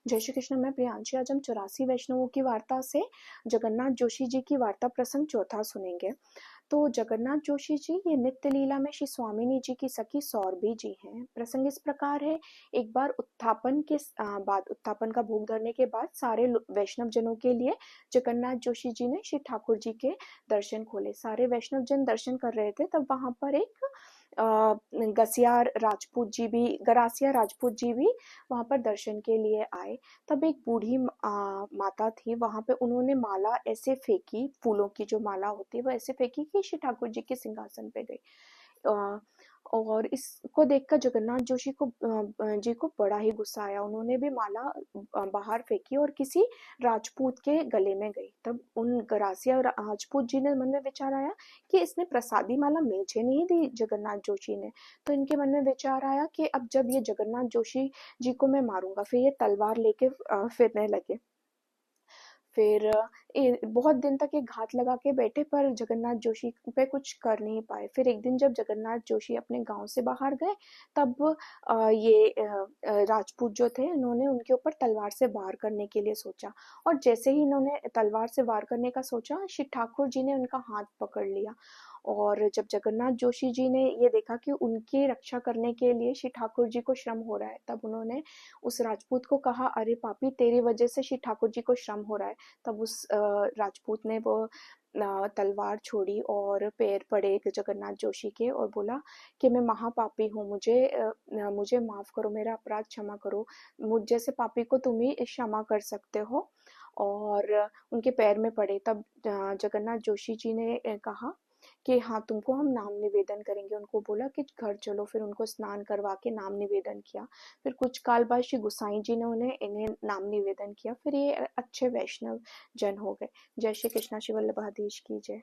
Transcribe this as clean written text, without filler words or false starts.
जय श्री कृष्ण। मैं प्रियांशी। आज हम 84 वैष्णवों की वार्ता से जगन्नाथ जोशी जी की वार्ता प्रसंग चौथा सुनेंगे। तो जगन्नाथ जोशी जी ये नित्य लीला में श्री स्वामिनी जी की सखी सौरभी जी हैं। प्रसंग इस प्रकार है। एक बार उत्थापन का भोग धरने के बाद सारे वैष्णव जनों के लिए जगन्नाथ जोशी जी ने श्री ठाकुर जी के दर्शन खोले। सारे वैष्णव जन दर्शन कर रहे थे, तब वहां पर एक गरासिया राजपूत जी भी वहां पर दर्शन के लिए आए। तब एक बूढ़ी माता थी वहां पे, उन्होंने माला ऐसे फेंकी, फूलों की जो माला होती है वो ऐसे फेंकी कि श्री ठाकुर जी के सिंहासन पे गई। और इसको देखकर जगन्नाथ जोशी जी को बड़ा ही गुस्सा आया। उन्होंने भी माला बाहर फेंकी और किसी राजपूत के गले में गई। तब उन गरासिया राजपूत जी ने मन में विचार आया कि इसने प्रसादी माला मुझे नहीं दी जगन्नाथ जोशी ने। तो इनके मन में विचार आया कि अब जब ये जगन्नाथ जोशी जी को मैं मारूंगा। फिर ये तलवार लेके फिरने लगे। फिर बहुत दिन तक ये घात लगा के बैठे, पर जगन्नाथ जोशी पे कुछ कर नहीं पाए। फिर एक दिन जब जगन्नाथ जोशी अपने गांव से बाहर गए, तब राजपूत जो थे, इन्होंने उनके ऊपर तलवार से वार करने के लिए सोचा। और जैसे ही इन्होंने तलवार से वार करने का सोचा, श्री ठाकुर जी ने उनका हाथ पकड़ लिया। और जब जगन्नाथ जोशी जी ने ये देखा कि उनकी रक्षा करने के लिए श्री ठाकुर जी को श्रम हो रहा है, तब उन्होंने उस राजपूत को कहा, अरे पापी, तेरी वजह से श्री ठाकुर जी को श्रम हो रहा है। तब उस राजपूत ने वो तलवार छोड़ी और पैर पड़े जगन्नाथ जोशी के और बोला कि मैं महापापी हूँ, मुझे माफ करो, मेरा अपराध क्षमा करो, मुझ जैसे पापी को तुम ही क्षमा कर सकते हो। और उनके पैर में पड़े। तब जगन्नाथ जोशी जी ने कहा कि हाँ, तुमको हम नाम निवेदन करेंगे। उनको बोला कि घर चलो। फिर उनको स्नान करवा के नाम निवेदन किया। फिर कुछ काल बाद श्री गुसाई जी ने इन्हें नाम निवेदन किया। फिर ये अच्छे वैष्णव जन हो गए। जय श्री कृष्णा। श्री वल्लभाधीश की जय।